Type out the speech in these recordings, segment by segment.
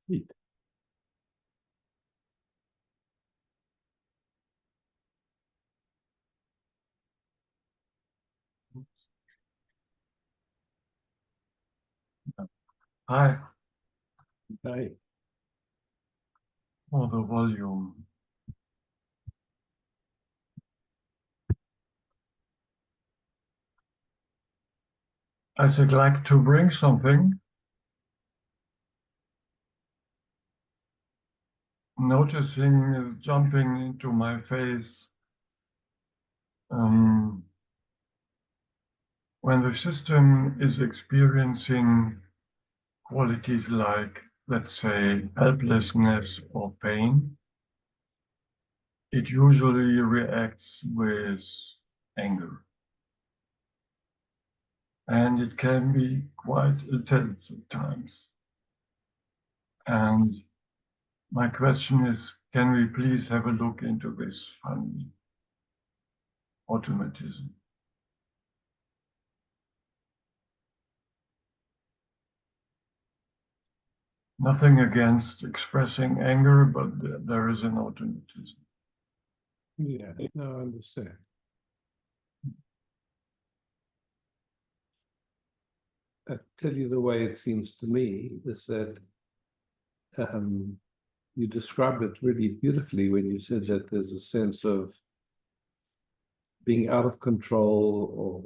feet. Hi, Hi. for the volume. I'd like to bring something. Noticing is jumping into my face when the system is experiencing qualities like, let's say, helplessness or pain. It usually reacts with anger. And it can be quite intense at times. And my question is, can we please have a look into this funny automatism? Nothing against expressing anger, but there is an automatism. Yeah, no, I understand. I tell you the way it seems to me is that you described it really beautifully when you said that there's a sense of being out of control or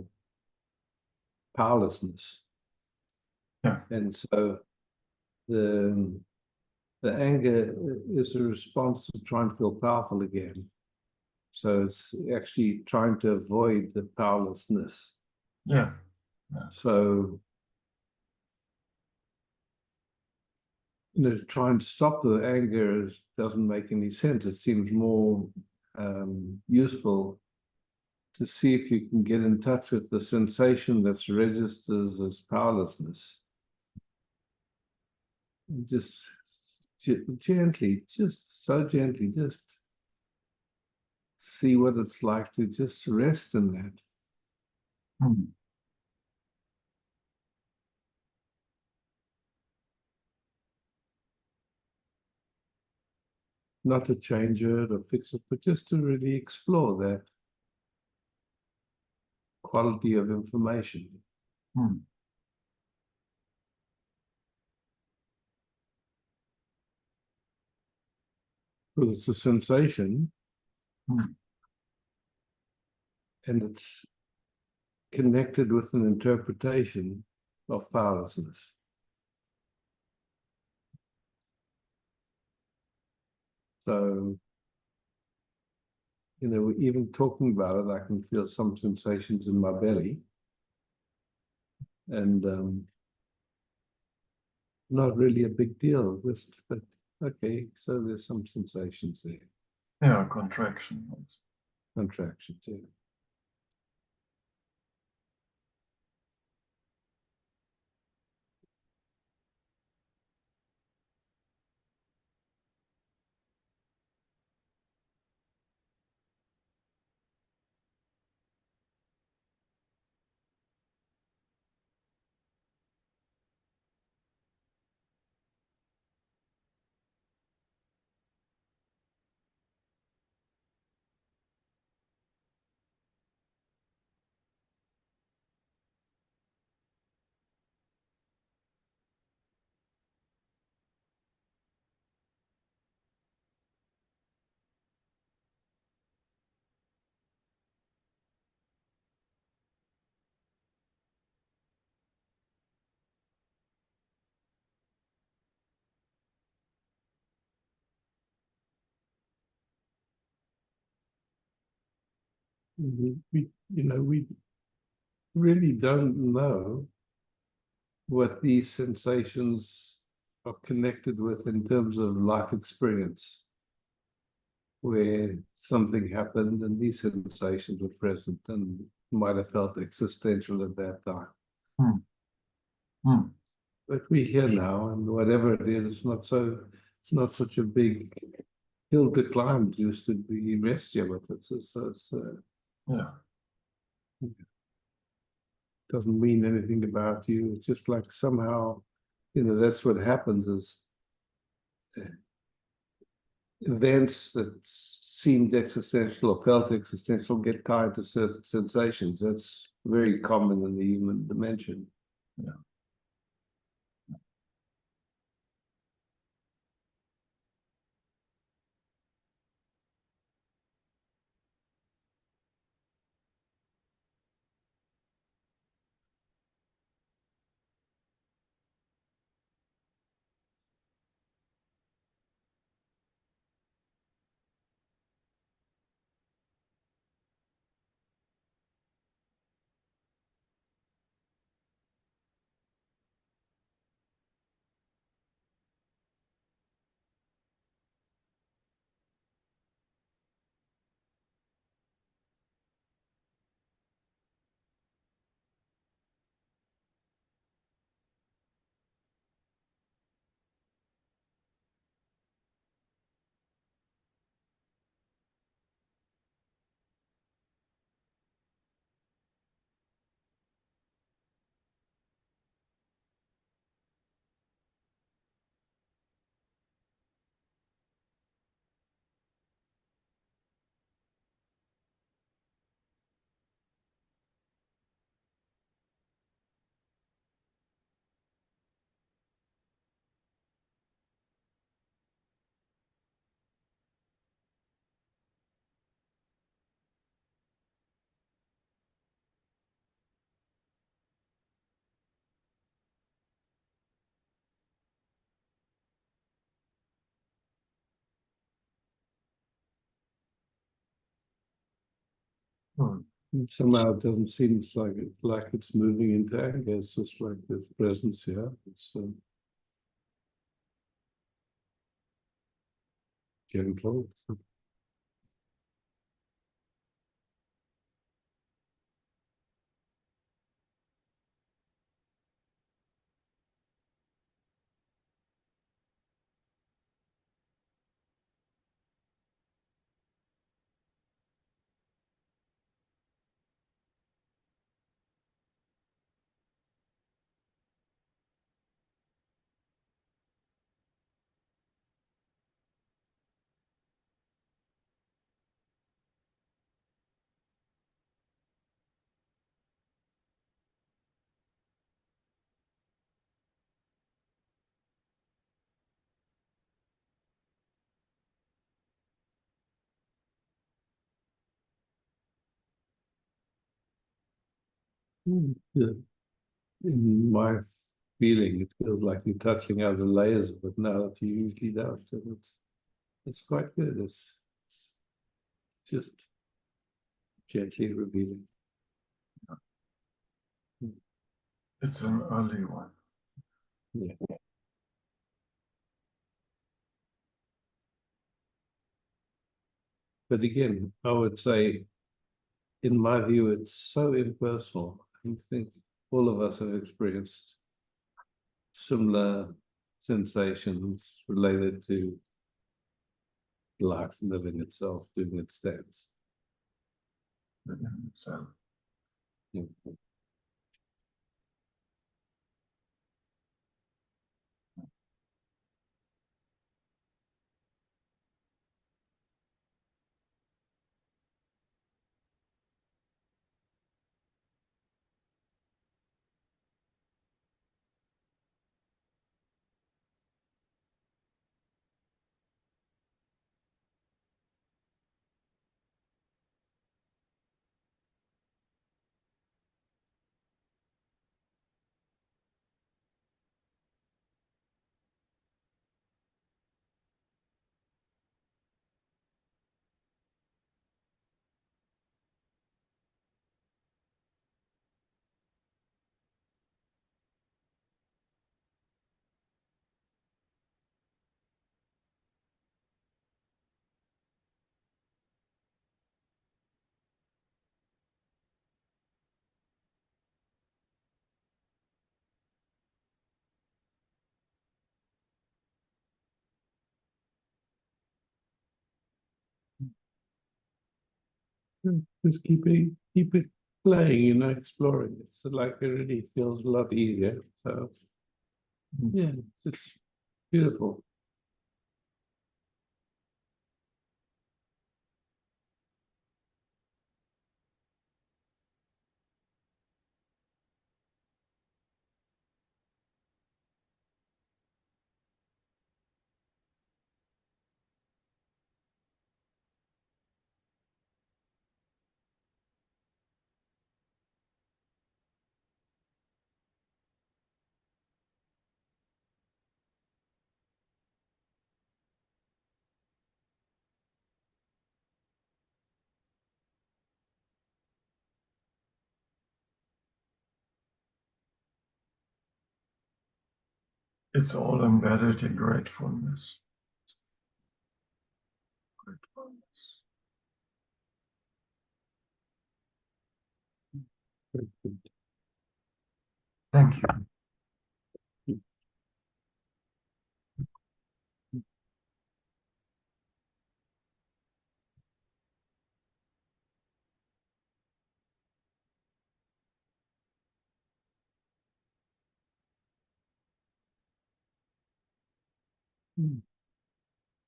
powerlessness. Yeah. And so the anger is a response to try and feel powerful again. So it's actually trying to avoid the powerlessness. Yeah. So, trying to stop the anger doesn't make any sense. It seems more useful to see if you can get in touch with the sensation that's registered as powerlessness. And just gently, just so gently, just see what it's like to just rest in that. Hmm. Not to change it or fix it, but just to really explore that quality of information. Hmm. Because it's a sensation, Hmm. and it's connected with an interpretation of powerlessness. So, even talking about it, I can feel some sensations in my belly, and not really a big deal, but okay, so there's some sensations there. Yeah, contraction. Contractions, yeah. We really don't know what these sensations are connected with in terms of life experience, where something happened and these sensations were present and might have felt existential at that time. Hmm. Hmm. But we're here now, and whatever it is, it's not such a big hill to climb just to be rest here with it. So it's Yeah. doesn't mean anything about you. It's just like somehow, that's what happens is events that seemed existential or felt existential get tied to certain sensations. That's very common in the human dimension. Yeah. Hmm. Somehow it doesn't seem like it's moving into anger. It's just like there's presence here. It's gentle. Yeah. In my feeling, it feels like you're touching other layers of it now that you usually don't. And it's quite good. It's just gently revealing. It's an early one. Yeah. But again, I would say, in my view, it's so impersonal. I think all of us have experienced similar sensations related to life living itself, doing its dance. So, Yeah. Just keep it playing, exploring. It's like it really feels a lot easier. So yeah, it's beautiful. It's all embedded in gratefulness. Gratefulness. Very good. Thank you.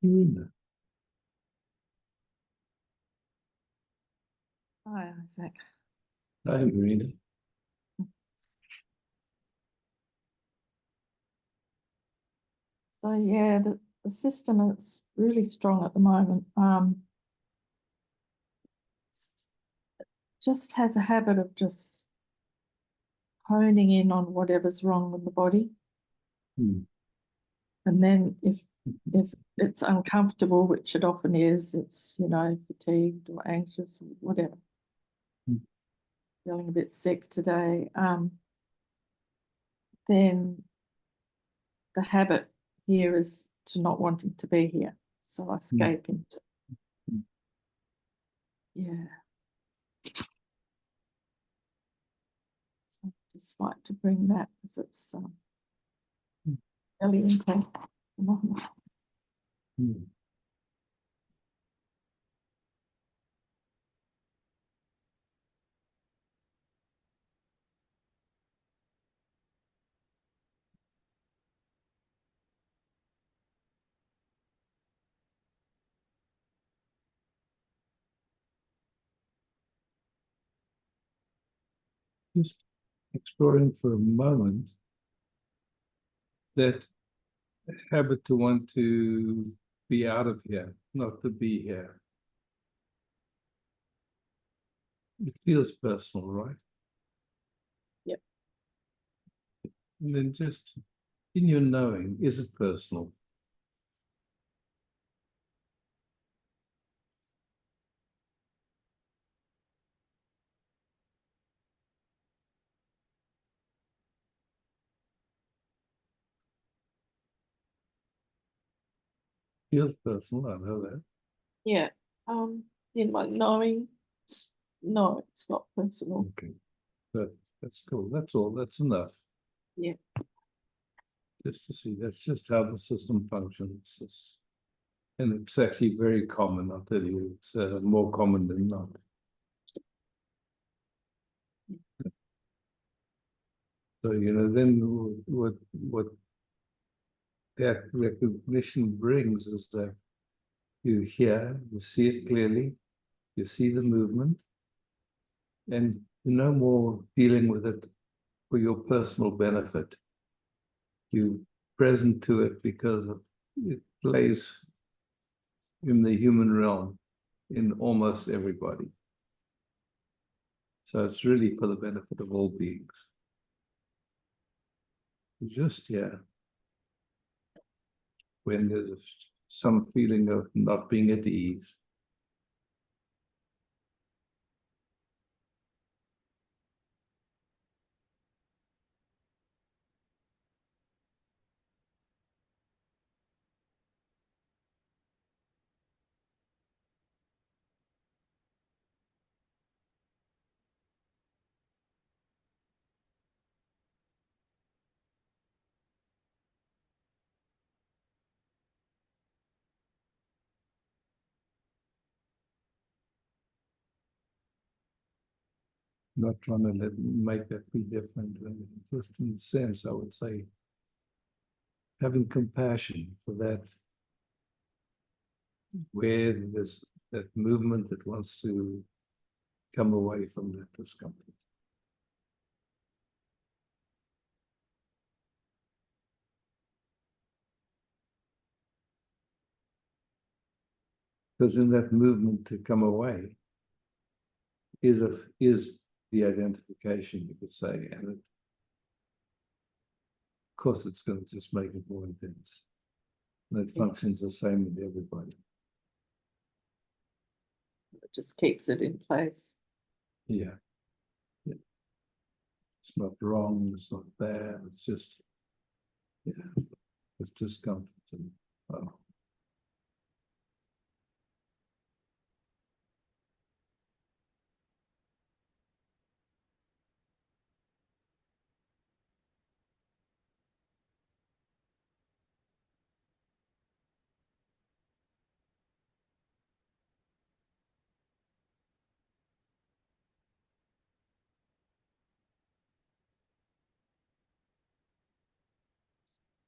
Irina. Hi, Isaac. Hi, Irina. So yeah, the system is really strong at the moment. Just has a habit of just honing in on whatever's wrong with the body. Hmm. And then if it's uncomfortable, which it often is, it's, fatigued or anxious or whatever. Hmm. Feeling a bit sick today. Then the habit here is to not wanting to be here. So I escape into, yeah. So I just like to bring that because it's really intense. Hmm. Just exploring for a moment that habit to want to be out of here, not to be here. It feels personal, right? Yep. And then just in your knowing, is it personal? Feels personal, I know that. Yeah. In my knowing, no, it's not personal. Okay. That's cool. That's all. That's enough. Yeah. Just to see. That's just how the system functions. And it's actually very common, I'll tell you. It's more common than not. So, then what that recognition brings is that you hear, you see it clearly, you see the movement, and you're no more dealing with it for your personal benefit. You're present to it because it plays in the human realm in almost everybody. So it's really for the benefit of all beings. Just when there's some feeling of not being at ease. Not trying to make that be different. Just in a sense, I would say, having compassion for that, where there's that movement that wants to come away from that discomfort. Because in that movement to come away is the identification, you could say, and of course it's going to just make it more intense. And it functions the same with everybody. It just keeps it in place. Yeah. It's not wrong, it's not bad, it's just, with discomfort and, oh,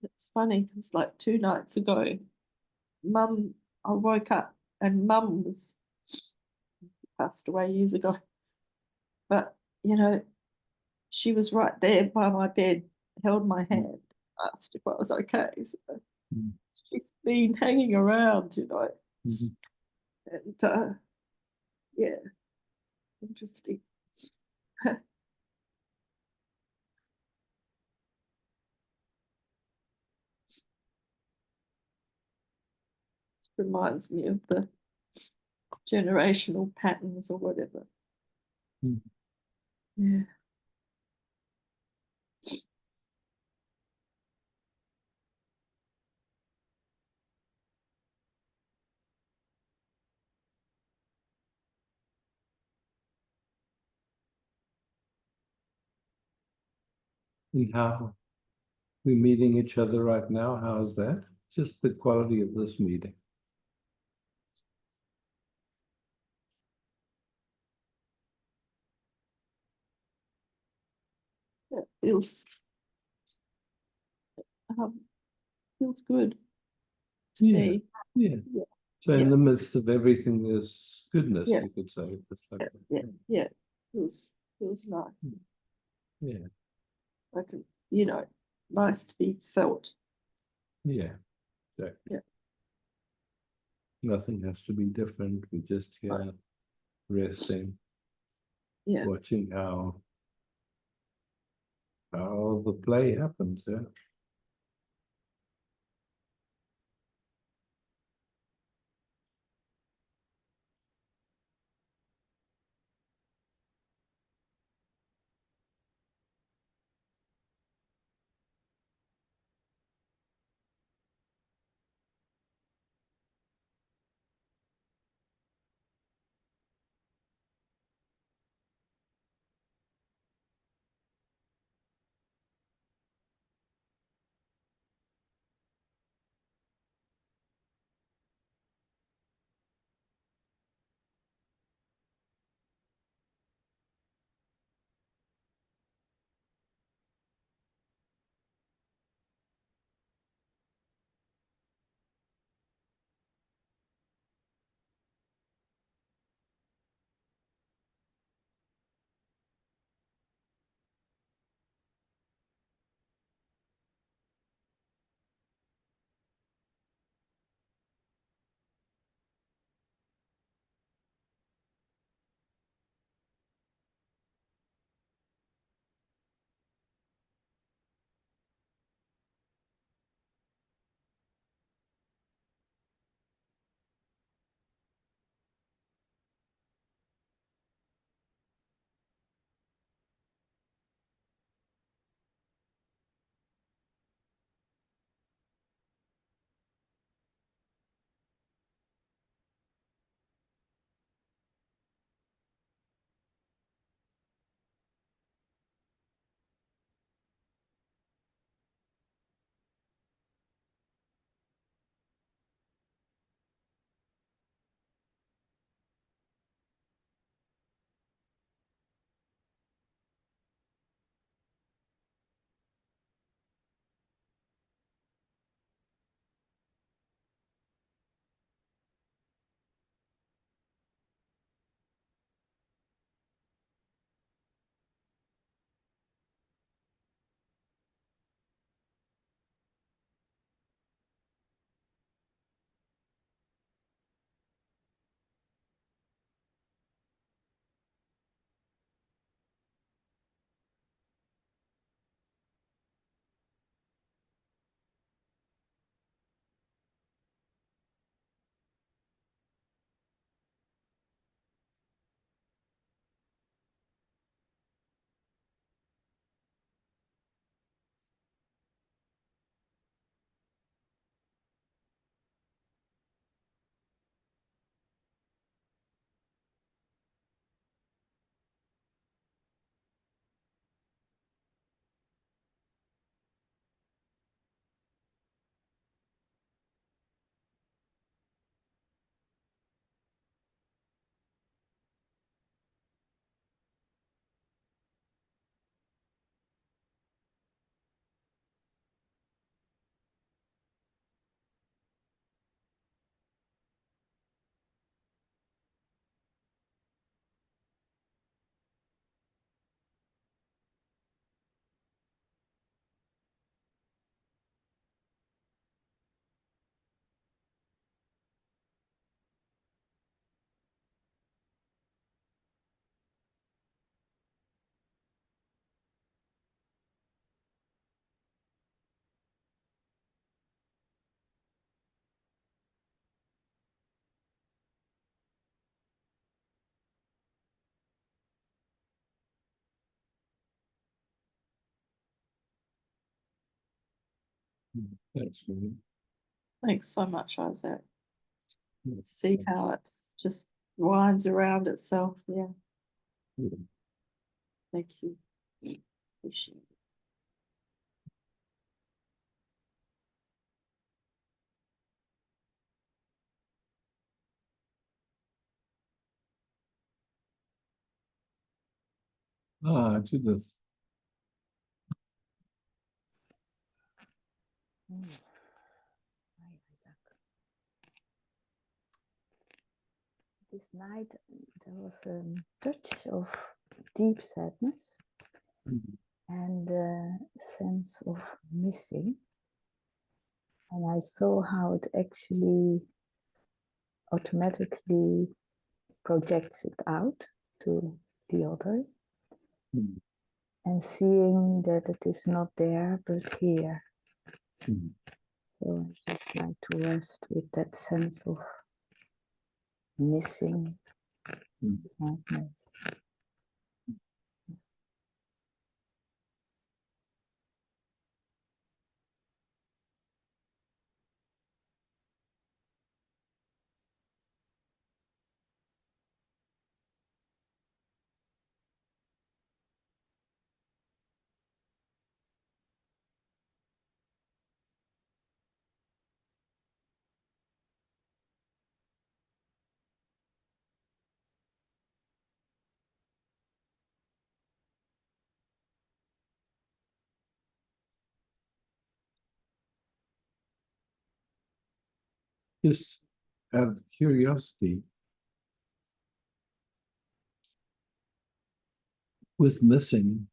It's funny because like 2 nights ago, Mum, I woke up and Mum was passed away years ago, but you know, she was right there by my bed, held my hand, asked if I was okay. So mm, she's been hanging around, mhm. and yeah, interesting. Reminds me of the generational patterns or whatever. Mm. Yeah. And how we're meeting each other right now, how's that? Just the quality of this meeting. It um, feels good to Yeah. me. Yeah. Yeah. So in Yeah. the midst of everything, there's goodness, Yeah. you could say. Just like, Yeah. Feels nice. yeah, Like, nice to be felt. yeah, exactly. Yeah. Nothing has to be different. We're just here resting, Yeah. watching how the play happens. Yeah. Thanks, man. Thanks so much, Isaac. Yeah. See how it's just winds around itself. Yeah, Yeah. thank you. Appreciate it. Judith. Mm. Hi, Isaac. This night there was a touch of deep sadness and a sense of missing. And I saw how it actually automatically projects it out to the other. Mm. And seeing that it is not there but here. Mm. So I just like to rest with that sense of missing sadness. Just out of curiosity, with missing,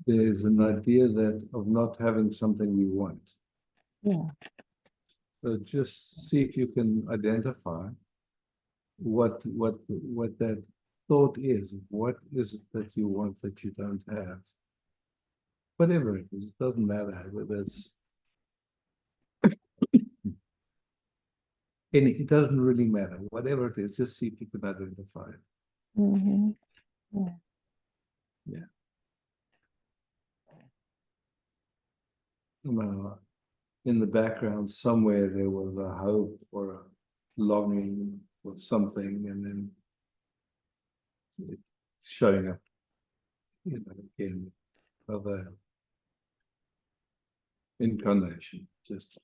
there's an idea that of not having something we want. Yeah. So just see if you can identify what that thought is. What is it that you want that you don't have? Whatever it is, it doesn't matter whether it's it doesn't really matter. Whatever it is, just see if you can identify it. Mm-hmm. Yeah. Yeah. Somehow, in the background, somewhere there was a hope or a longing for something, and then it showing up, again, of a incarnation. Just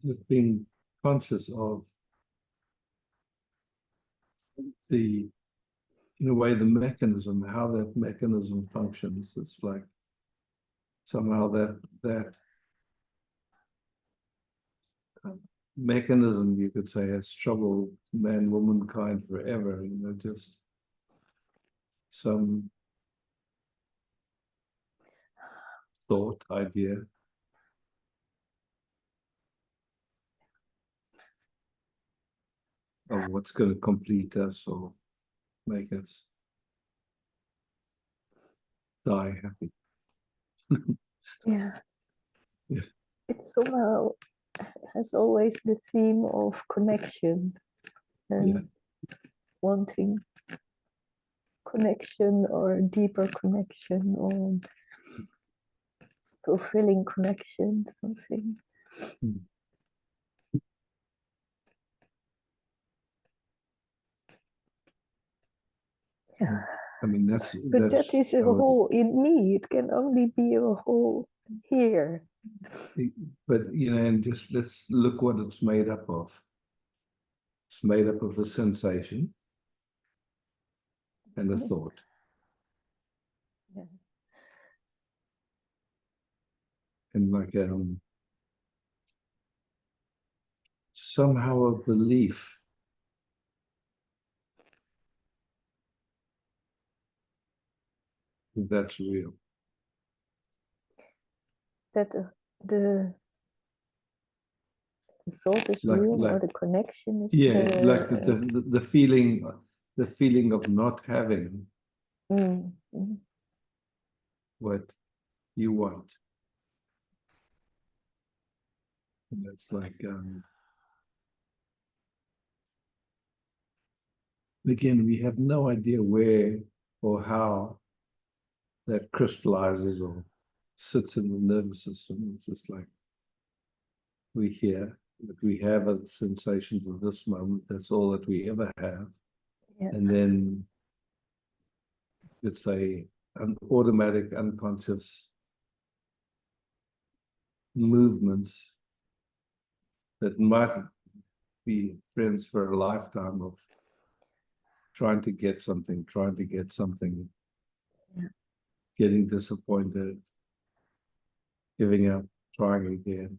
just being conscious of the, in a way, the mechanism, how that mechanism functions. It's like somehow that mechanism, you could say, has troubled man, womankind forever. Just some thought, idea of what's going to complete us or make us die happy. Yeah. Yeah. It somehow has always the theme of connection and wanting connection or deeper connection or fulfilling connection, something. Mm. Yeah. I mean, that's But that is a how hole in me. It can only be a hole here. but and just let's look what it's made up of. It's made up of a sensation and a thought. Yeah. And like somehow a belief that that's real. that the thought is Like- real or like- the connection is Yeah, like the feeling of not having mm, mm, what you want. And it's like again, we have no idea where or how that crystallizes or sits in the nervous system. It's just like we hear that we have the sensations of this moment. That's all that we ever have. yeah. And then it's an automatic, unconscious movements that might be friends for a lifetime of trying to get something, Yeah. getting disappointed, giving up, trying again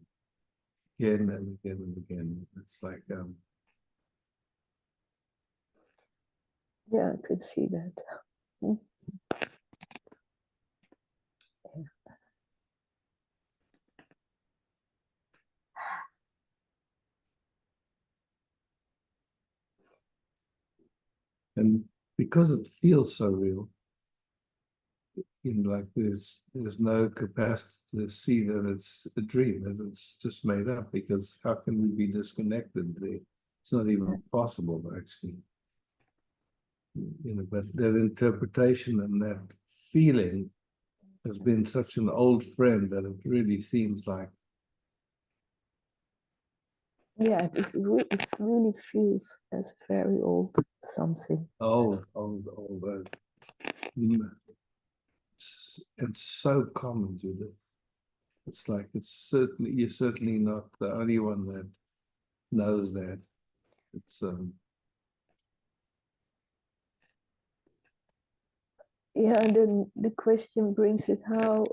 and again and again. It's like Yeah, I could see that. Mm. and because it feels so real, in like there's no capacity to see that it's a dream, that it's just made up, because how can we be disconnected there? It's not even possible, actually. But that interpretation and that feeling has been such an old friend that it really seems like Yeah, it really feels as very old something. old. Mm, it's so common, Judith. It's like you're certainly not the only one that knows that. It's Yeah, and then the question brings it how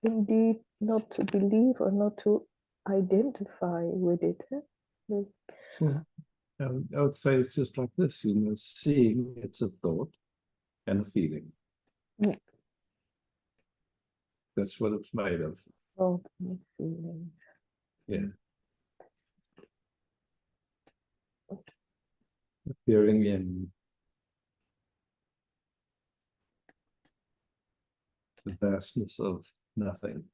indeed not to believe or not to identify with it. Huh? well, I would say it's just like this, seeing it's a thought and a feeling. Yeah. That's what it's made of. Thought and feeling. Yeah. Appearing in the vastness of nothing.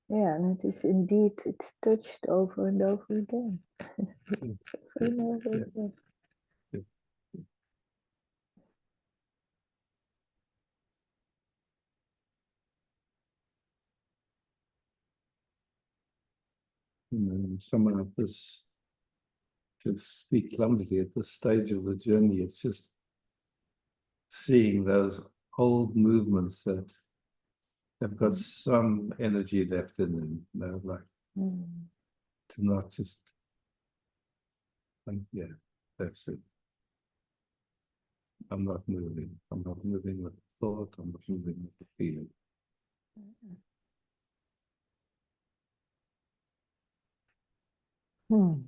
Yeah, and it is indeed, it's touched over and over again. It's over and over Yeah. again. Someone at this, to speak clumsily, at this stage of the journey, it's just seeing those old movements that have got some energy left in them, like Mm. to not just, yeah, that's it. I'm not moving. I'm not moving with thought. I'm not moving with the feeling. Hmm.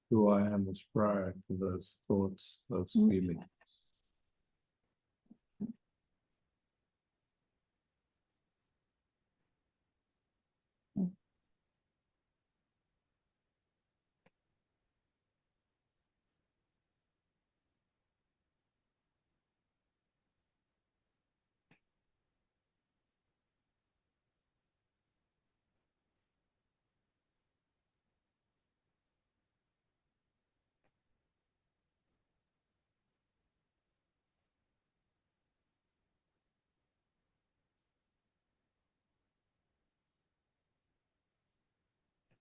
Who I am is prior to those thoughts, those feelings.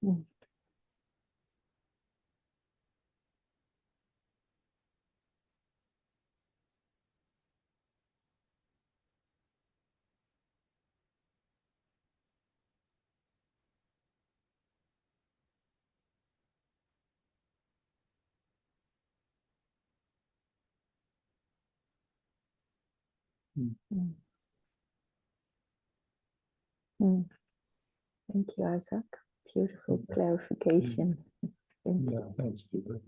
Mm. Mm. Mm. Thank you, Isaac. Beautiful clarification. Thank you. Yeah, thanks to that.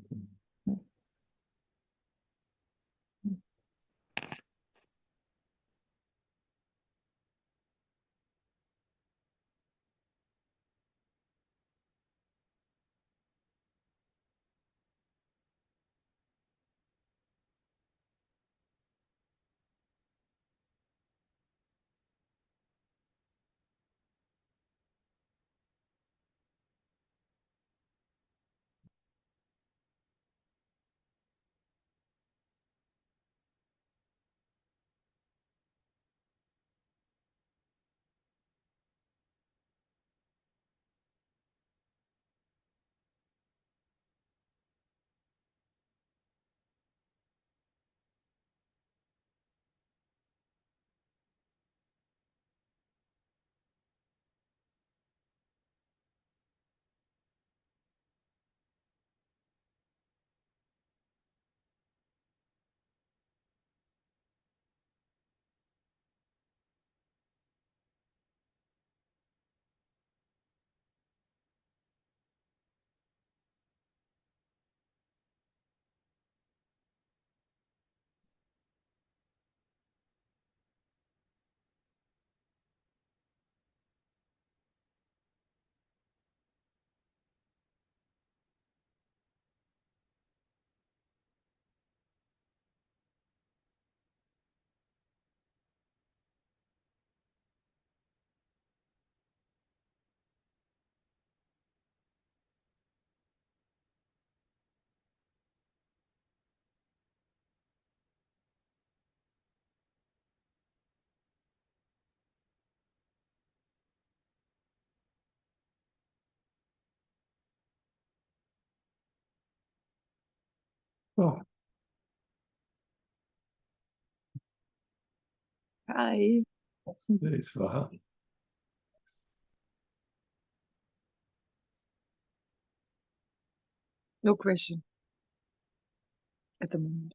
Oh, Hi. yes, wow. No question at the moment.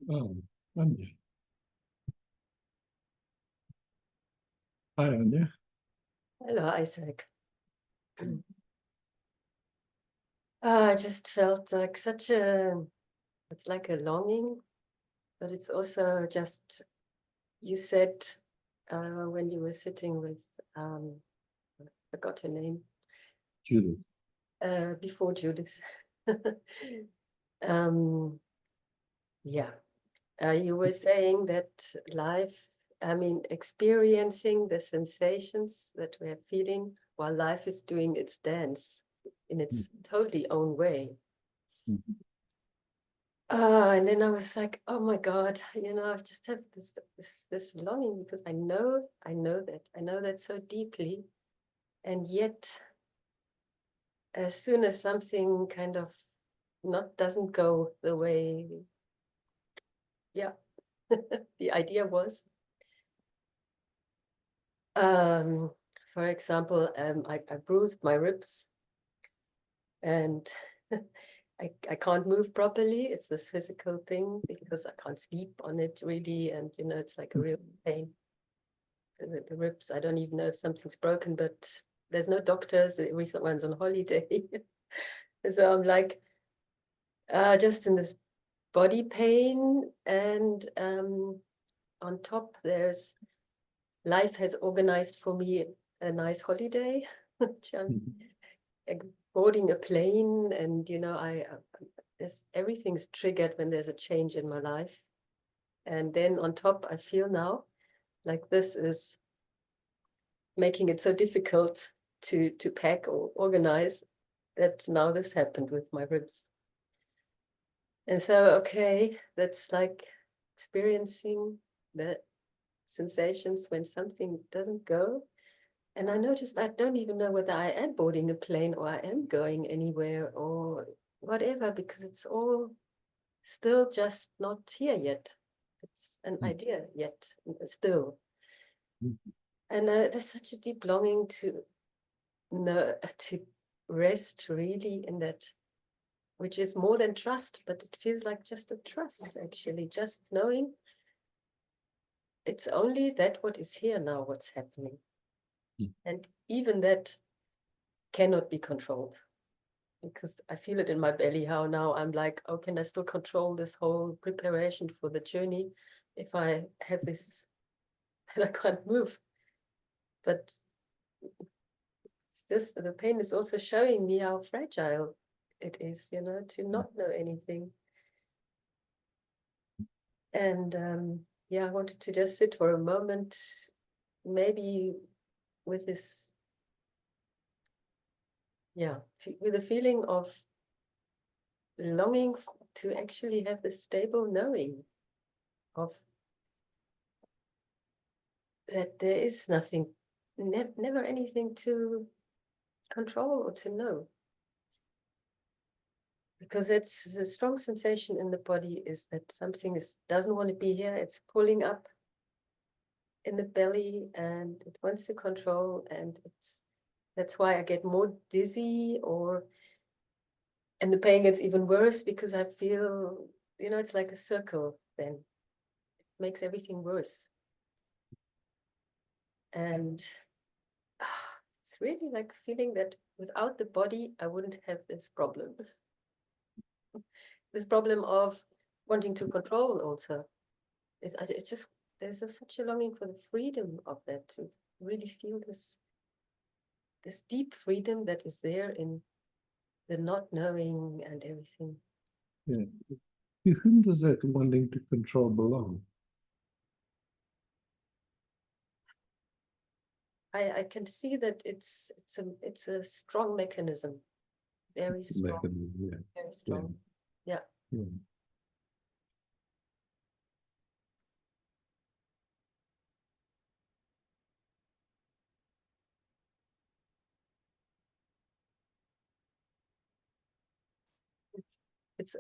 Oh, Anya. Hi, Anya. Hello, Isaac. I just felt like it's like a longing, but it's also just, you said when you were sitting with, I forgot her name, Judith. before Judith. um, yeah, you were saying that life, experiencing the sensations that we're feeling while life is doing its dance in its totally own way. Mhm. And then I was like, oh my God, I just have this longing because I know that so deeply. And yet, as soon as something kind of doesn't go the way, yeah, the idea was. For example, I bruised my ribs and I can't move properly. It's this physical thing because I can't sleep on it really. And, it's like a real pain. The ribs, I don't even know if something's broken, but there's no doctors. The recent one's on holiday. So I'm like, just in this body pain. And on top, life has organized for me a nice holiday. which I'm boarding a plane, and everything's triggered when there's a change in my life. And then on top, I feel now like this is making it so difficult to pack or organize that now this happened with my ribs. And so, okay, that's like experiencing the sensations when something doesn't go. And I noticed I don't even know whether I am boarding a plane or I am going anywhere or whatever, because it's all still just not here yet. It's an idea yet, still. And there's such a deep longing to rest really in that, which is more than trust, but it feels like just a trust, actually, just knowing it's only that what is here now, what's happening. And even that cannot be controlled, because I feel it in my belly, how now I'm like, oh, can I still control this whole preparation for the journey if I have this and I can't move? But it's just, the pain is also showing me how fragile it is, to not know anything. And yeah, I wanted to just sit for a moment, maybe with this, yeah, with a feeling of longing to actually have this stable knowing of that there is nothing, never anything to control or to know. Because it's a strong sensation in the body is that something doesn't want to be here. It's pulling up in the belly and it wants to control, and that's why I get more dizzy, and the pain gets even worse because I feel, it's like a circle then. It makes everything worse. And it's really like feeling that without the body, I wouldn't have this problem. This problem of wanting to control also. It's just, there's such a longing for the freedom of that, to really feel this deep freedom that is there in the not knowing and everything. Yeah. To whom does that wanting to control belong? I can see that it's a strong mechanism, very strong, Yeah. very strong. Yeah. Yeah.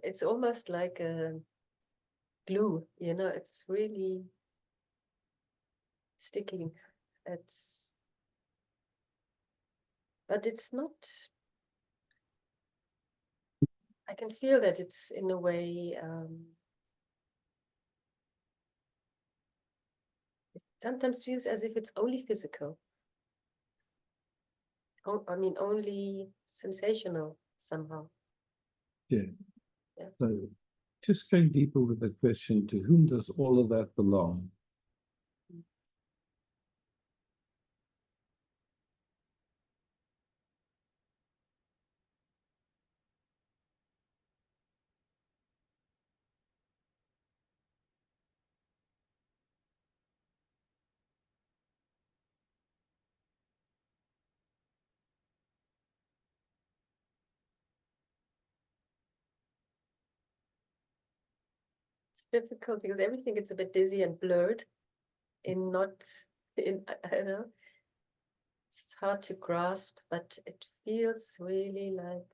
It's almost like a glue, it's really sticking. But it's not, I can feel that it's in a way sometimes feels as if it's only physical. I mean, only sensational somehow. Yeah. Yeah. So just going deeper with the question, to whom does all of that belong? It's difficult because everything gets a bit dizzy and blurred in not in I don't know. It's hard to grasp, but it feels really like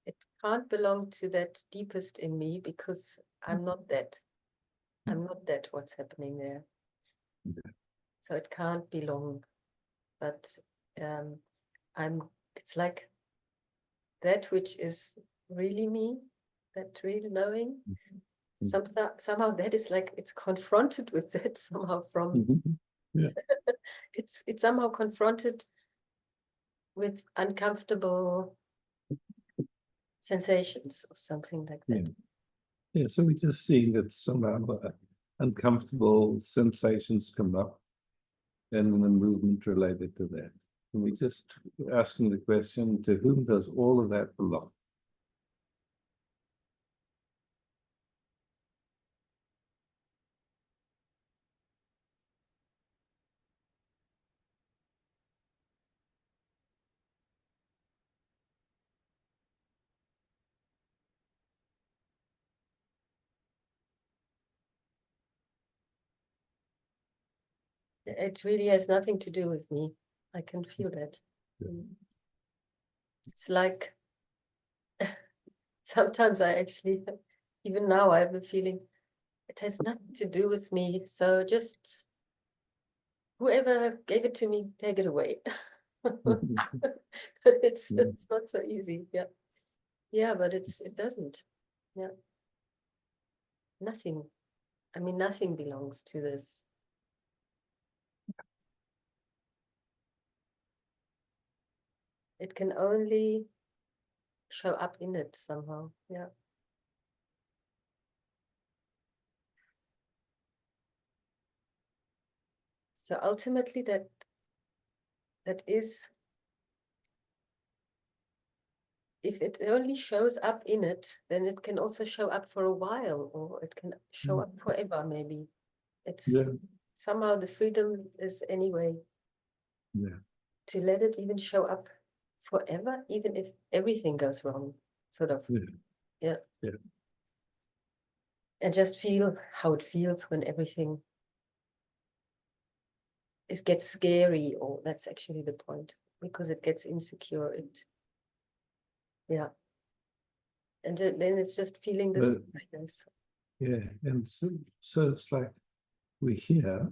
it can't belong to that deepest in me because I'm not that. I'm not that what's happening there. So it can't belong. But it's like that which is really me, that real knowing. Somehow that is like it's confronted with that somehow from it's somehow confronted with uncomfortable sensations or something like that. Yeah, so we're just seeing that somehow uncomfortable sensations come up and the movement related to that. And we're just asking the question, to whom does all of that belong? It really has nothing to do with me. I can feel that. Yeah. It's like sometimes I actually, even now, I have the feeling it has nothing to do with me. So just whoever gave it to me, take it away. But it's not so easy. Yeah. Yeah, but it doesn't. Yeah. Nothing. I mean, nothing belongs to this. It can only show up in it somehow. Yeah. So ultimately that is, if it only shows up in it, then it can also show up for a while, or it can show up forever, maybe. It's somehow the freedom is anyway to let it even show up forever, even if everything goes wrong, sort of. Yeah. And just feel how it feels when everything gets scary, or that's actually the point, because it gets insecure. Yeah. And then it's just feeling this. Yeah, and so it's like we're here.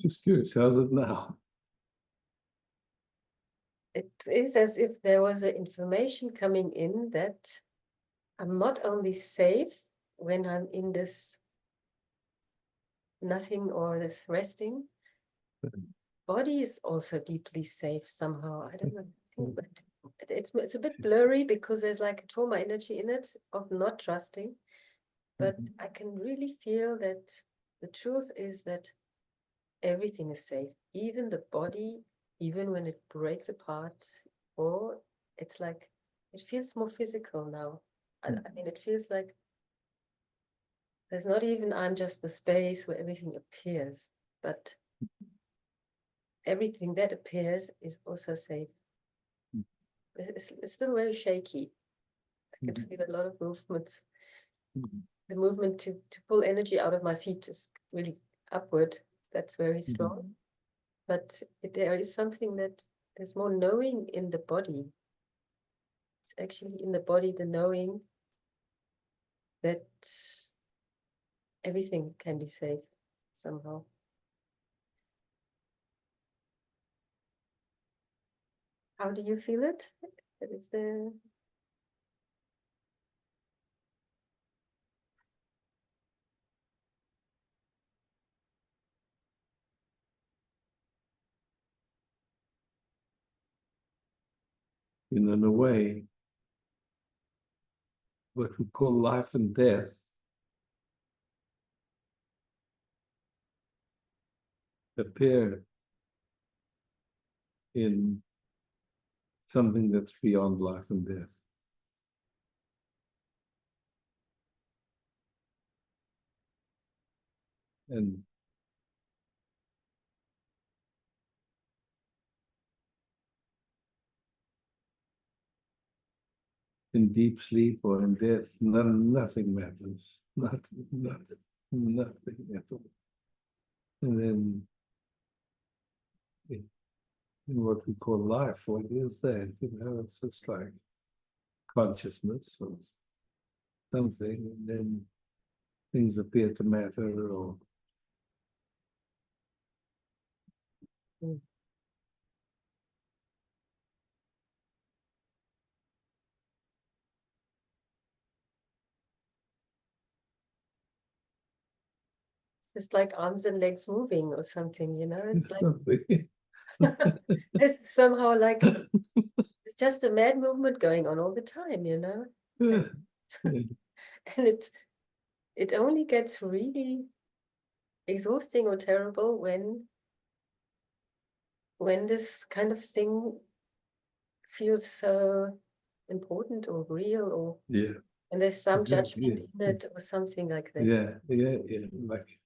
Just curious, how's it now? It is as if there was a information coming in that I'm not only safe when I'm in this nothing or this resting, body is also deeply safe somehow. I don't know, but it's a bit blurry because there's like a trauma energy in it of not trusting. But I can really feel that the truth is that everything is safe, even the body, even when it breaks apart, or it's like, it feels more physical now. I mean, it feels like there's not even I'm just the space where everything appears, but everything that appears is also safe. It's still very shaky. I can feel a lot of movements. The movement to pull energy out of my feet is really upward. That's very strong. But there is something that there's more knowing in the body. It's actually in the body, the knowing that everything can be safe somehow. How do you feel it? Is there... In a way, what we call life and death appear in something that's beyond life and death. And in deep sleep or in death, nothing matters. Nothing at all. And then in what we call life, what is that? It's just like consciousness or something, and then things appear to matter, or It's just like arms and legs moving or something, you know? It's like something. it's somehow like it's just a mad movement going on all the time, you know? And it only gets really exhausting or terrible when this kind of thing feels so important or real, or Yeah, and there's some exactly, judgment in it or something like that. yeah, like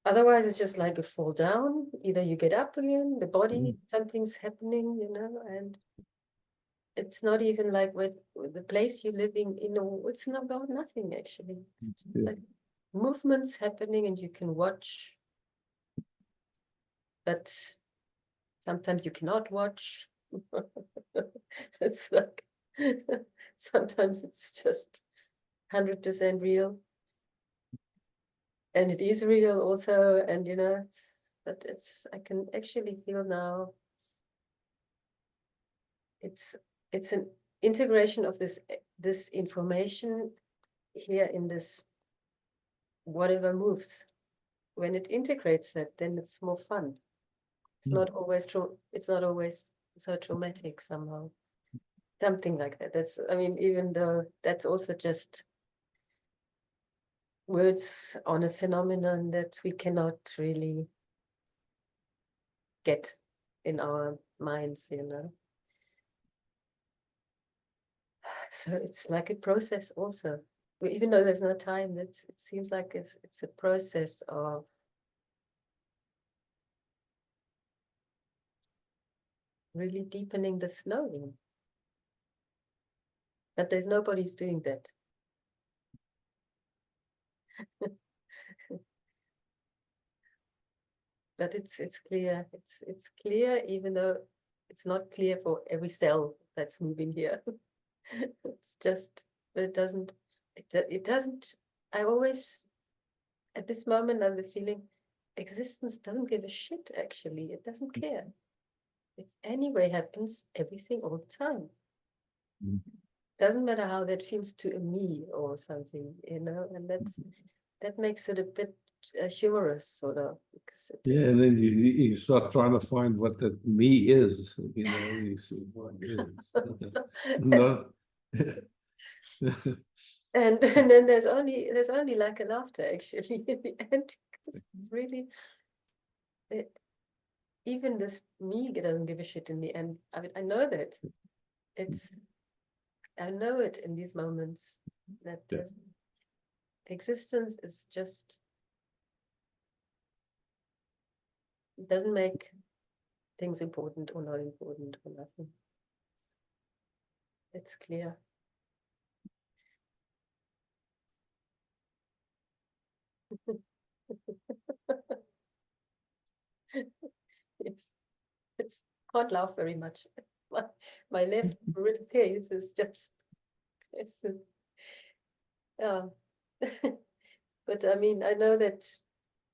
Otherwise, it's just like a fall down. Either you get up again, the body, something's happening, you know, and it's not even like with the place you're living in, or it's not about nothing actually. It's just like movements happening and you can watch, but sometimes you cannot watch. It's like sometimes it's just 100% real. And it is real also, and you know, but I can actually feel now it's an integration of this information here in this whatever moves. When it integrates that, then it's more fun. It's not always true. It's not always so traumatic somehow. Something like that. That's, I mean, even though that's also just words on a phenomenon that we cannot really get in our minds, you know. So it's like a process also. Even though there's no time, it seems like it's a process of really deepening the knowing. But there's nobody's doing that. But it's clear. It's clear, even though it's not clear for every cell that's moving here. It's just, but it doesn't. I always, at this moment, I have the feeling existence doesn't give a shit, actually. It doesn't care. It anyway happens everything all the time. Mm. Doesn't matter how that feels to a me or something, and that makes it a bit humorous, sort of, because it Yeah, is. and then you start trying to find what that me is, you see what is. No. And then there's only like a laughter, actually, in the end, because it's really even this me doesn't give a shit in the end. I mean, I know that I know it in these moments that Yeah. there's existence is just doesn't make things important or not important or nothing. It's clear. It's can't laugh very much. My left rib case is just yeah. But I mean, I know that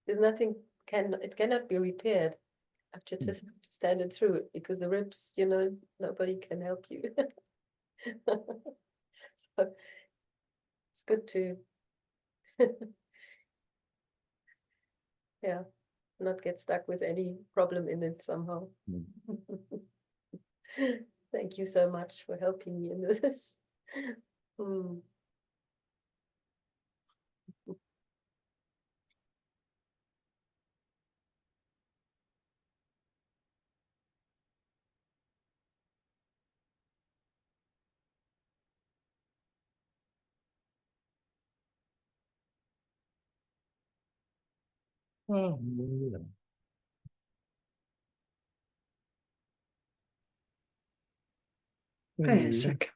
there's nothing it cannot be repaired. I have to just stand it through it because the ribs, nobody can help you. So it's good to yeah, not get stuck with any problem in it somehow. Thank you so much for helping me in this. Mm. Oh, yeah. Wait Anyway, a sec.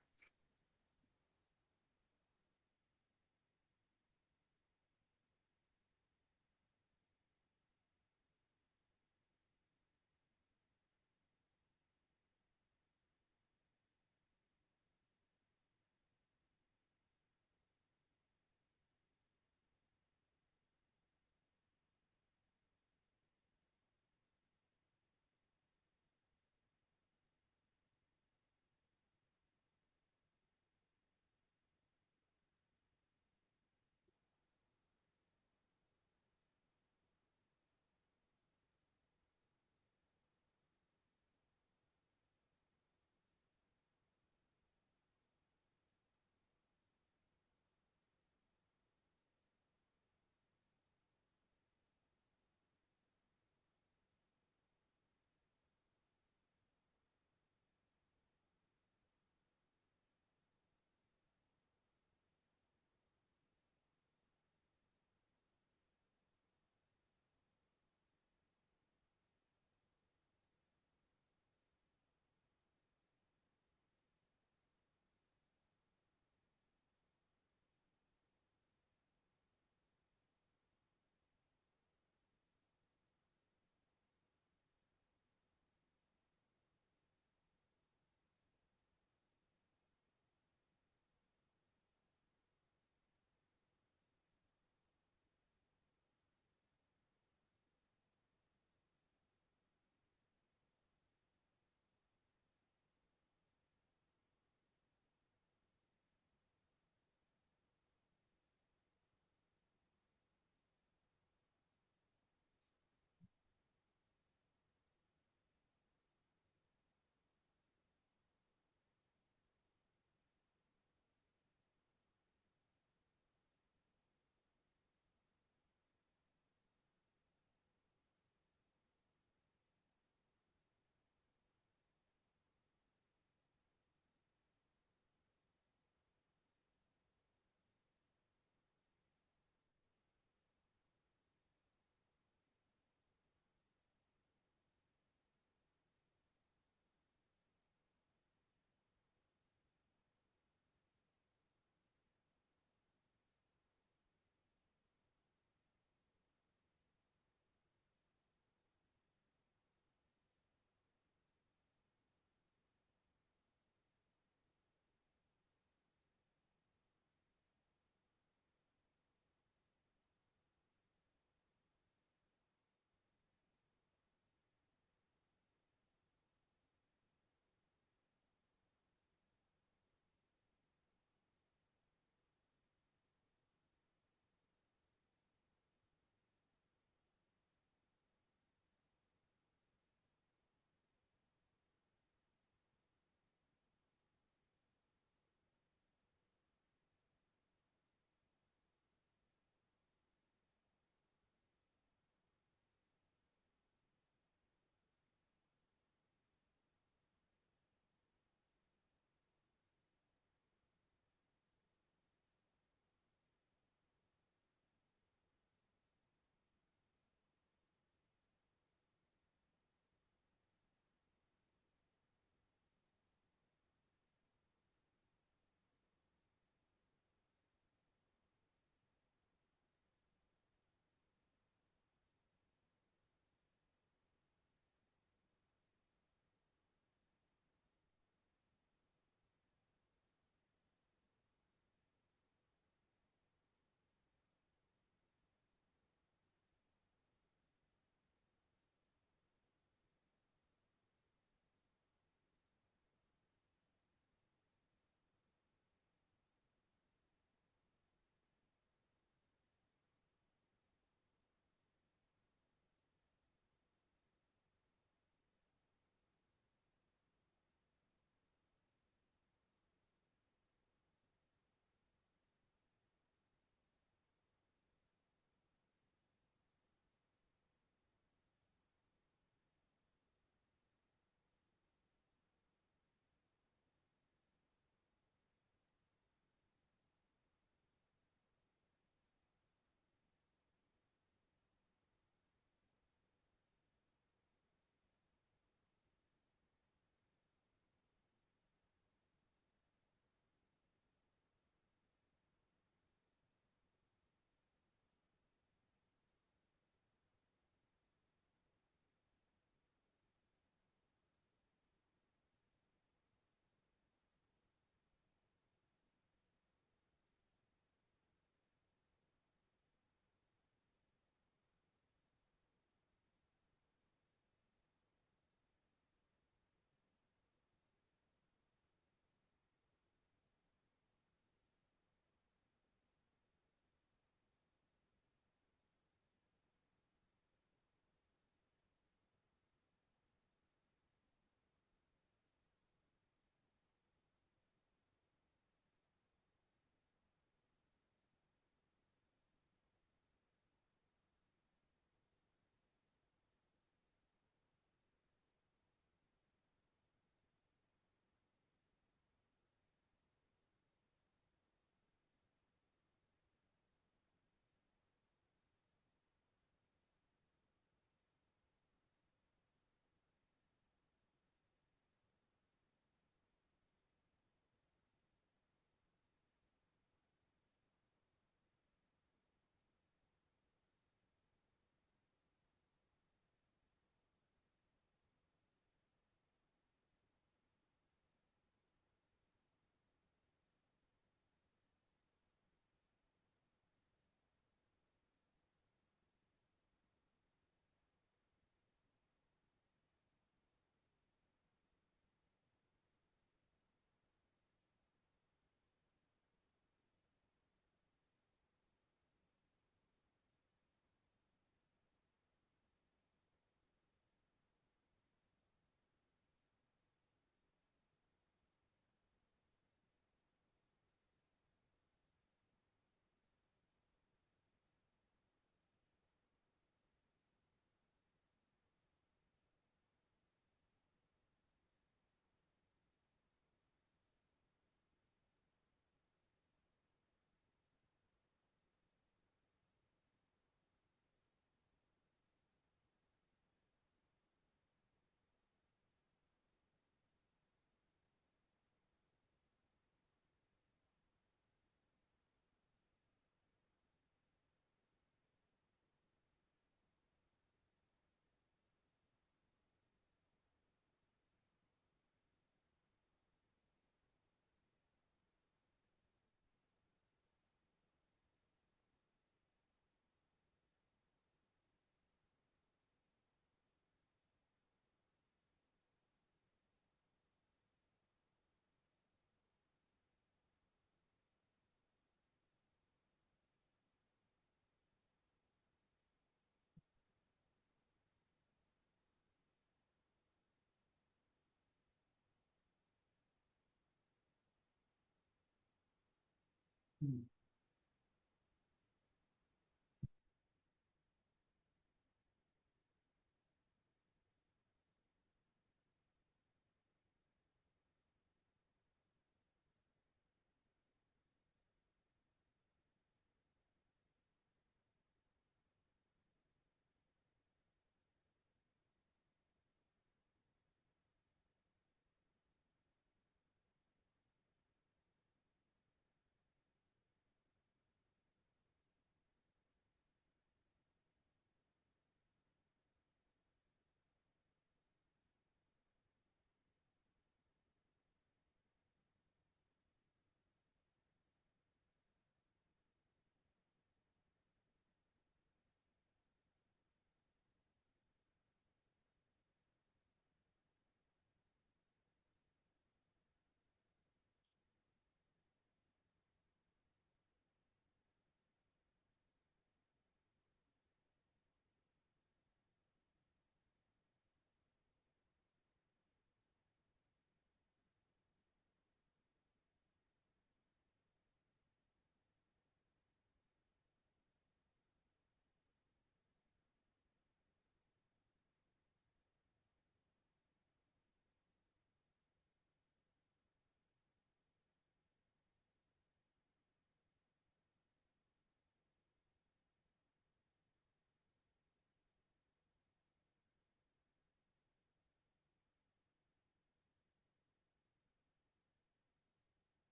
Nice.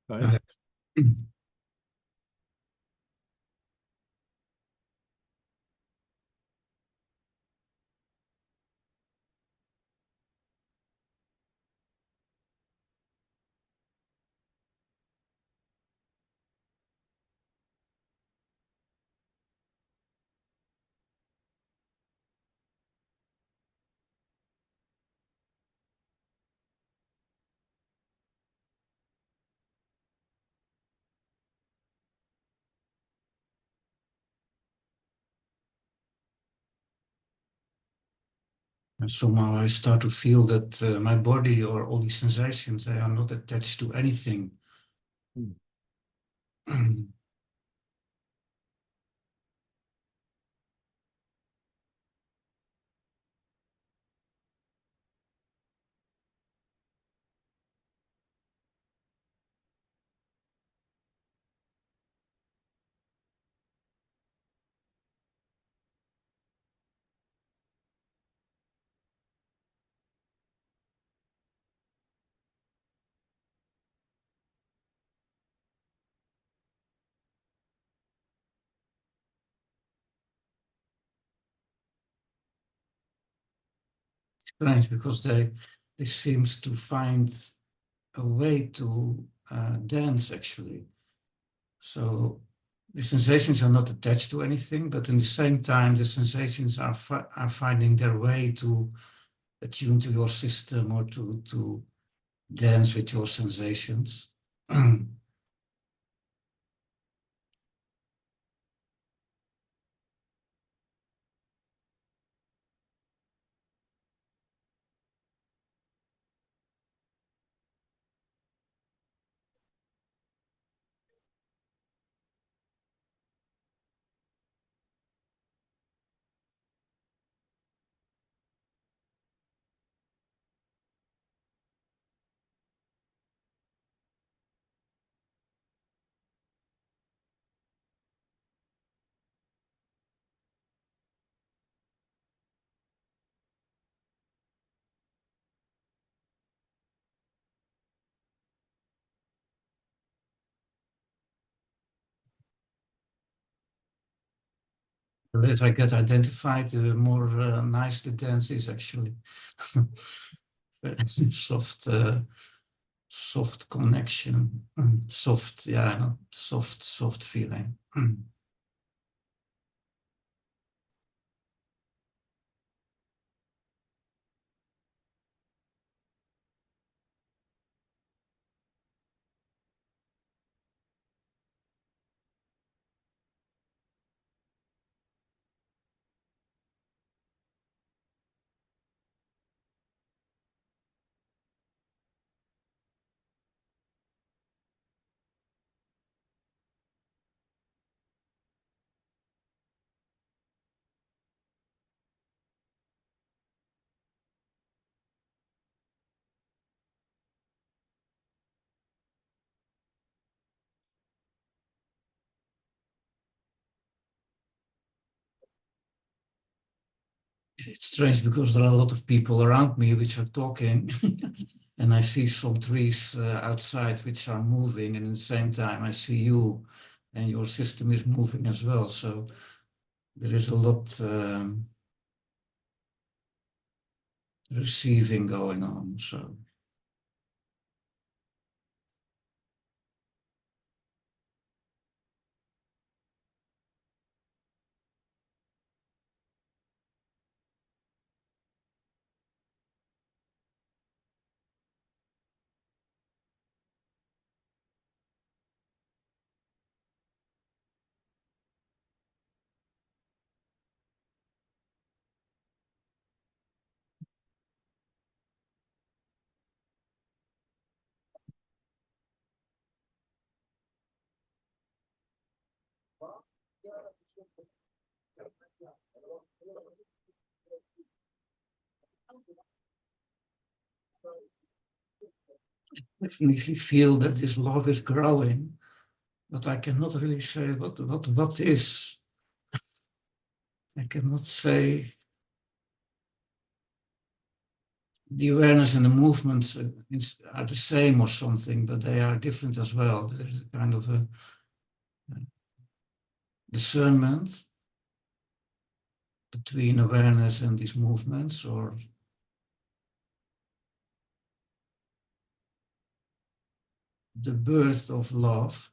Right. And somehow I start to feel that my body or all these sensations, they are not attached to anything. Strange, because they seems to find a way to dance actually. So the sensations are not attached to anything, but in the same time, the sensations are finding their way to attune to your system or to dance with your sensations. The less I get identified, the more nice the dance is actually. Very soft, soft connection, soft, yeah, no, soft feeling. It's strange because there are a lot of people around me which are talking, and I see some trees outside which are moving, and at the same time I see you, and your system is moving as well. So there is a lot receiving going on. So definitely feel that this love is growing, but I cannot really say what is. I cannot say the awareness and the movements are the same or something, but they are different as well. There's a kind of a discernment between awareness and these movements, or the birth of love.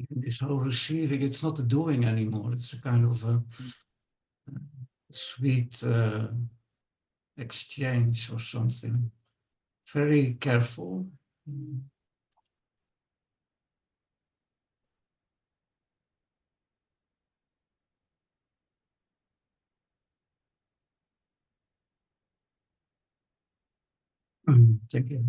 This whole receiving, it's not a doing anymore. It's a kind of a sweet exchange or something. Very careful. Thank you.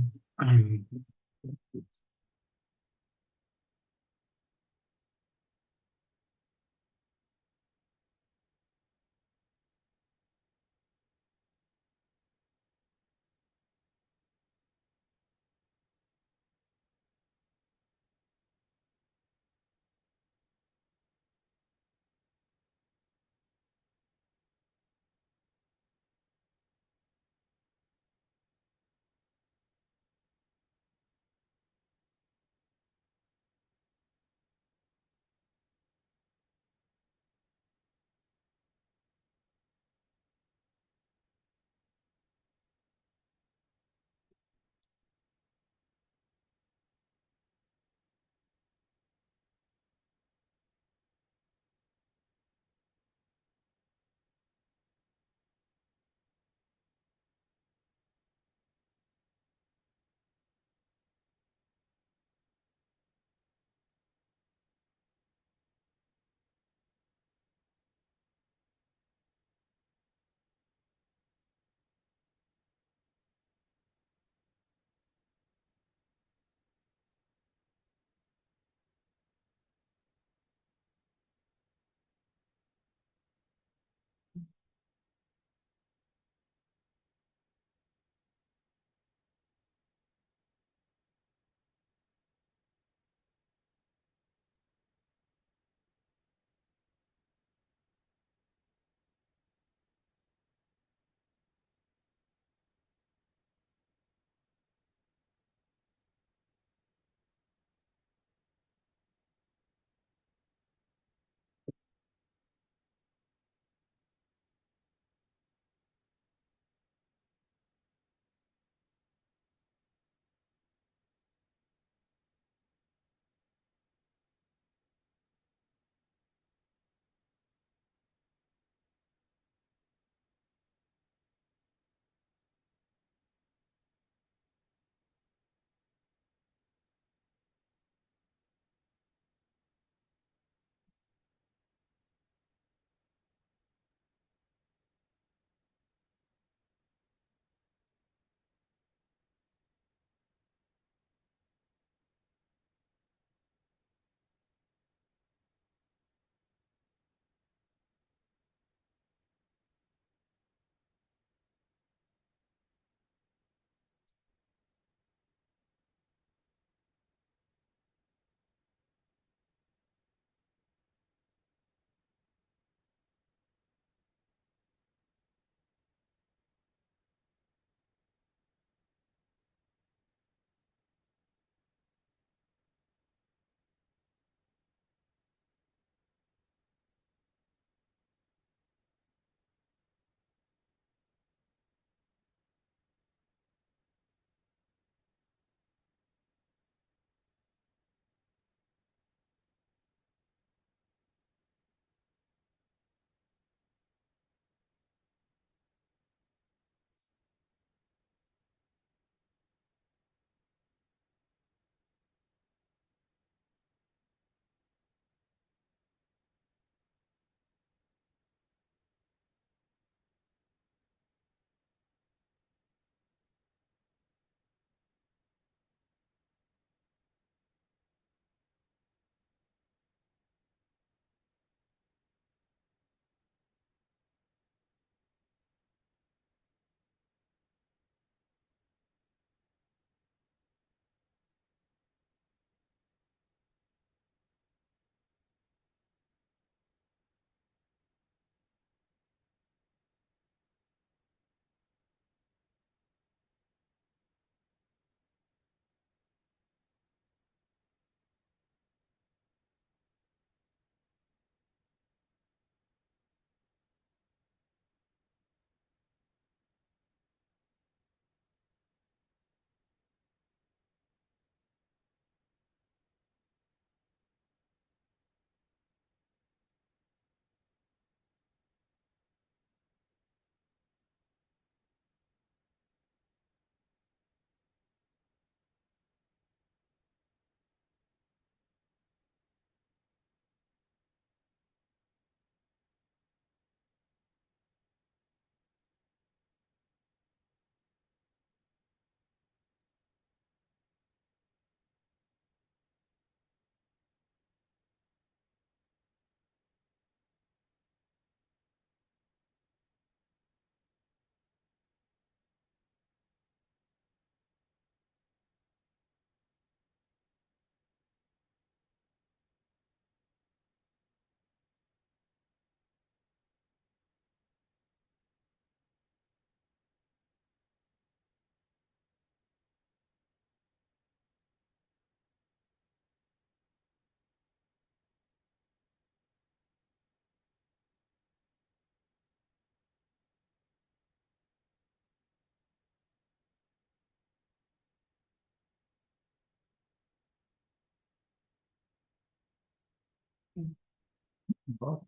Well,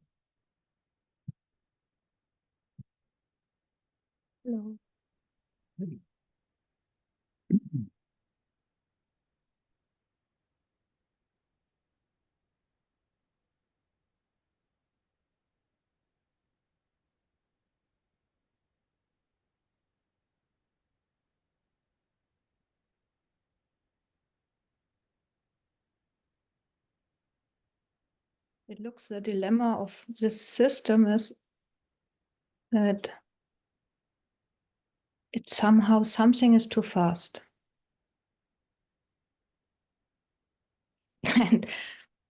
No. It looks the dilemma of this system is that it's somehow something is too fast. and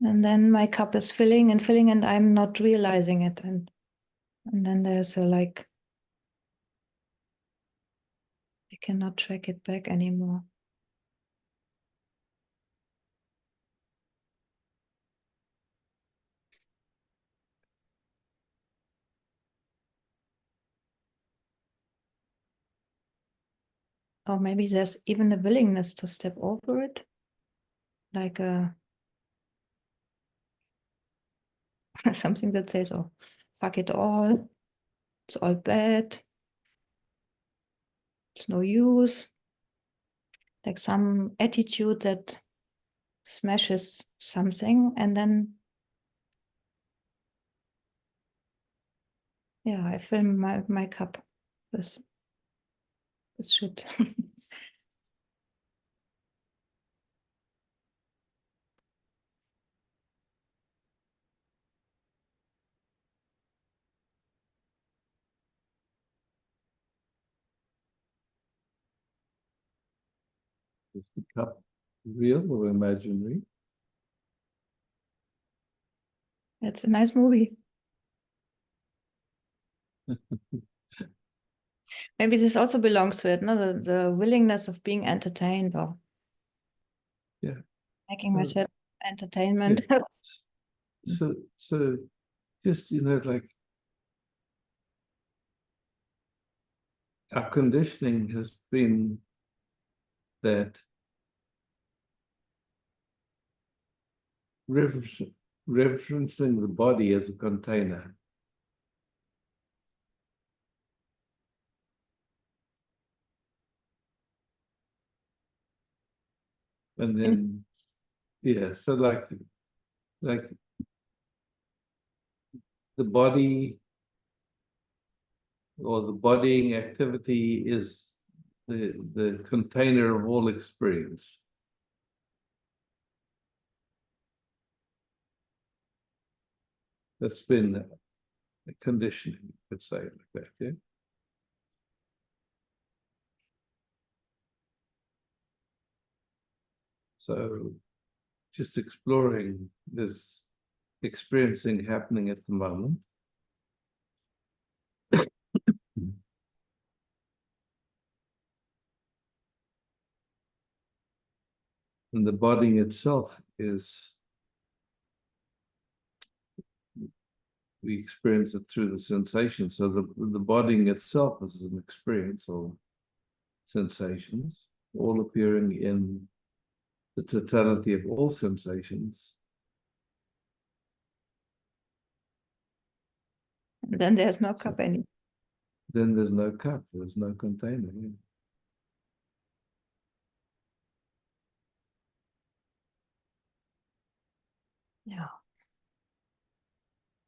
and then my cup is filling and filling and I'm not realizing it. And then there's a like I cannot track it back anymore. Or maybe there's even a willingness to step over it. Like something that says, oh, fuck it all. It's all bad. It's no use. Like some attitude that smashes something and then yeah, I fill my cup with shit. is the cup real or imaginary? It's a nice movie. Maybe this also belongs to it, no? The willingness of being entertained or Yeah. making Uh, myself entertainment. So just, like our conditioning has been that referencing the body as a container. And then, yeah, so like the body or the bodying activity is the container of all experience. That's been a conditioning, you could say it like that, yeah. So just exploring this experiencing happening at the moment. And the body itself is, we experience it through the sensation. So the body itself is an experience or sensations, all appearing in the totality of all sensations. And then there's no cup anymore. Then there's no cup, there's no container. Yeah. Yeah.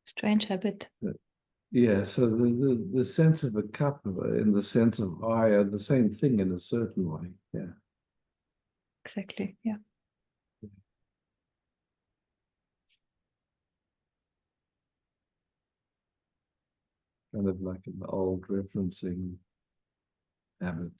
Strange habit. Yeah, so the sense of a cup and the sense of I are the same thing in a certain way. Yeah. Exactly. Yeah. Kind of like an old referencing habit.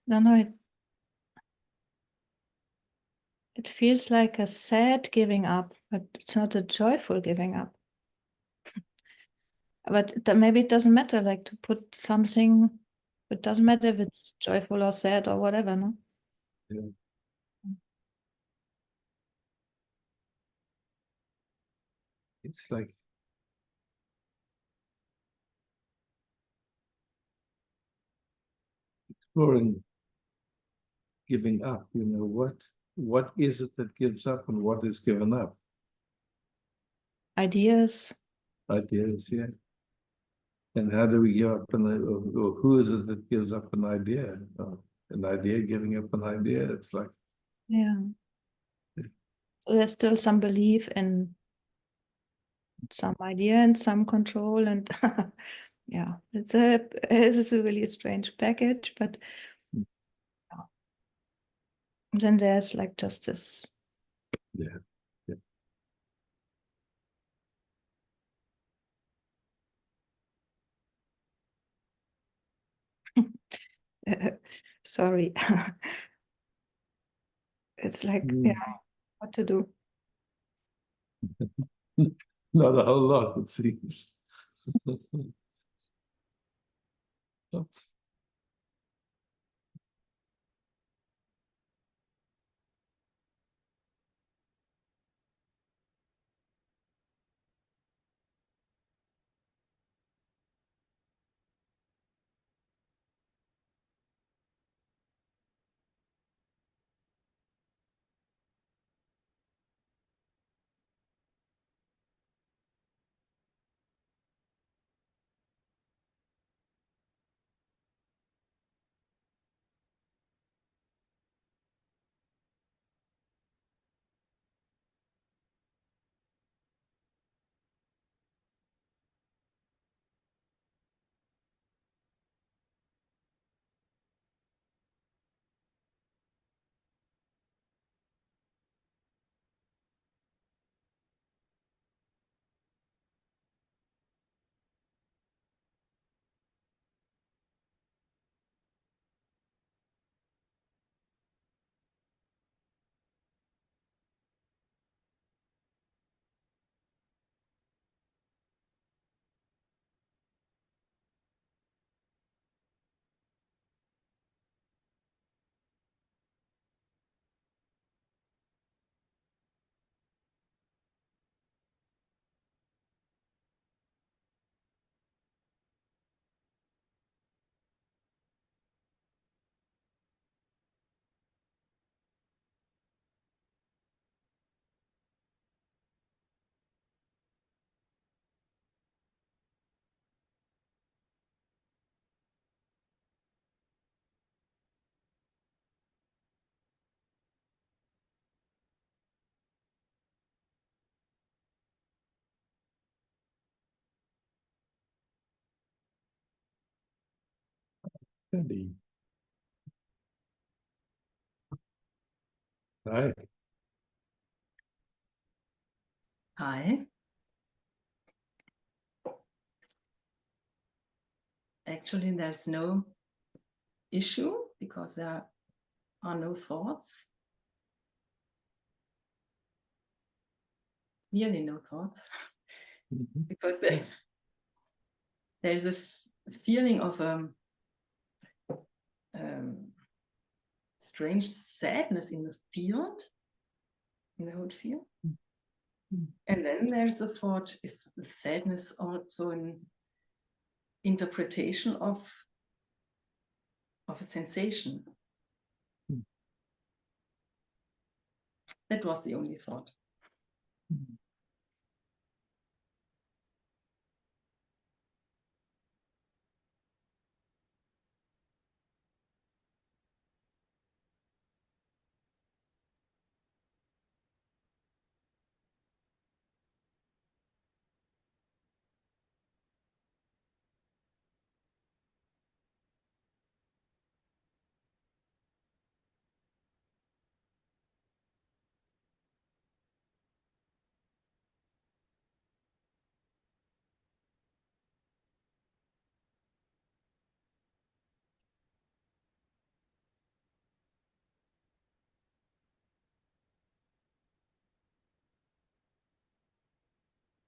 No, it feels like a sad giving up, but it's not a joyful giving up. But maybe it doesn't matter, like to put something, it doesn't matter if it's joyful or sad or whatever, no? Yeah. It's like exploring giving up, what is it that gives up and what is given up? Ideas. Ideas, yeah. And how do we give up or who is it that gives up an idea? An idea giving up an idea. It's like, Yeah. So there's still some belief in some idea and some control, and yeah, it's a really strange package, but then there's like just this. yeah, yeah. Sorry. It's like, Mm. yeah, what to do. Not a whole lot, it seems. Indeed. Right. Hi. Actually, there's no issue because there are no thoughts. Really no thoughts. Mhm. Because there's a feeling of strange sadness in the field, in the whole field. And then there's the thought, is the sadness also an interpretation of a sensation? That was the only thought.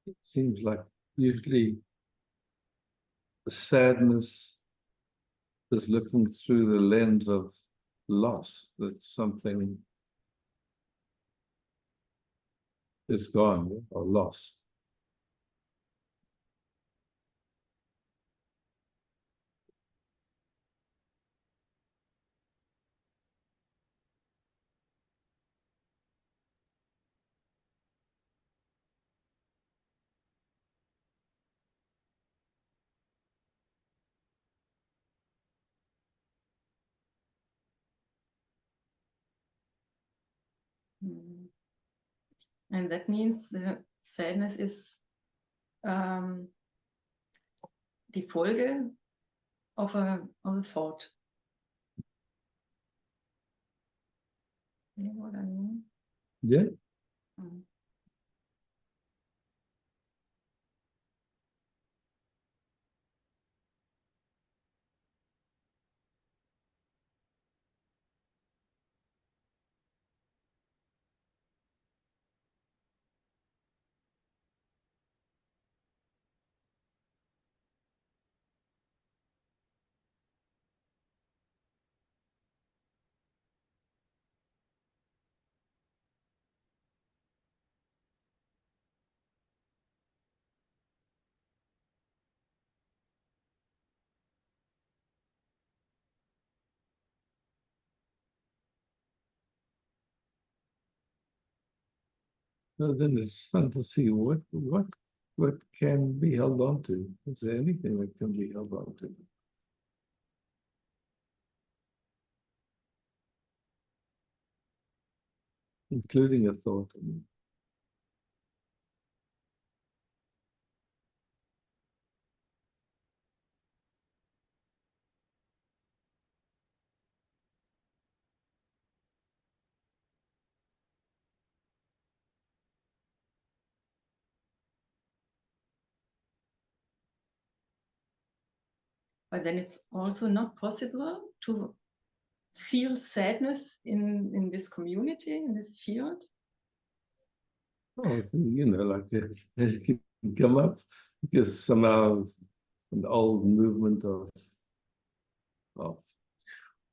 It seems like usually the sadness is looking through the lens of loss, that something is gone or lost. Mm. And that means the sadness is die Folge of a thought. You know what I mean? Yeah. Mm. So then it's fun to see what can be held on to. Is there anything that can be held on to? Including a thought. I mean. But then it's also not possible to feel sadness in this community, in this field. Oh, you know, like it can come up because somehow an old movement of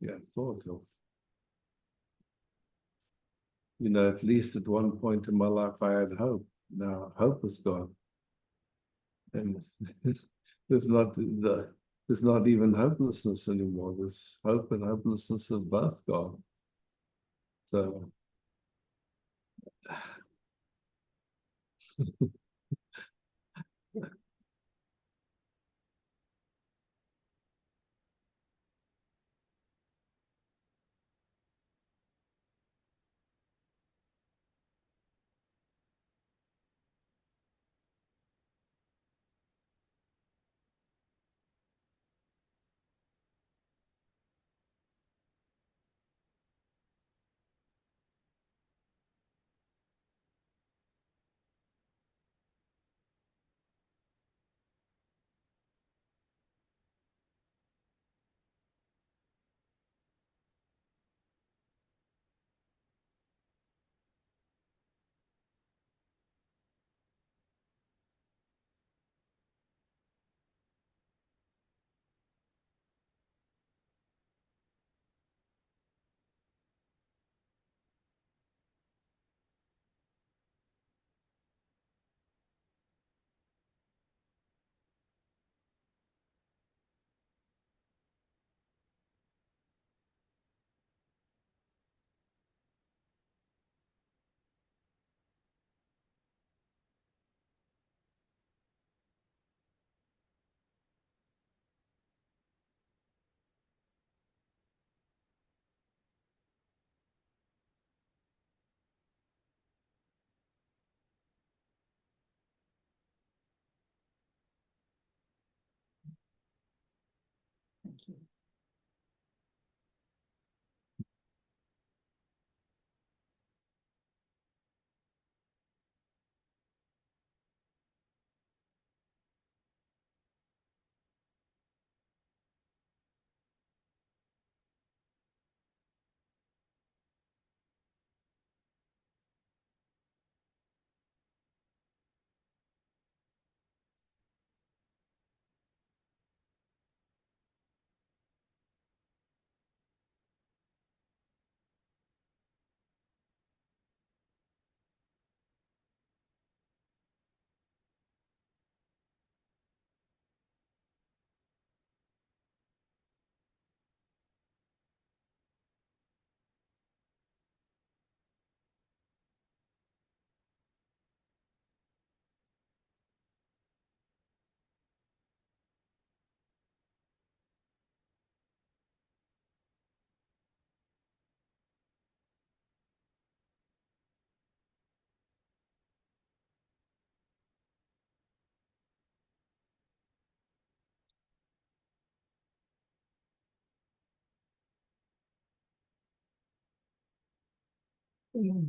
yeah, thought of, you know, at least at one point in my life I had hope. Now hope is gone. And there's not even hopelessness anymore. There's hope and hopelessness are both gone. So Thank you. Yes.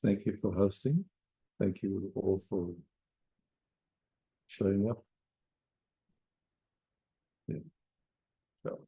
Thank you for hosting. Thank you all for showing up. Yeah. So.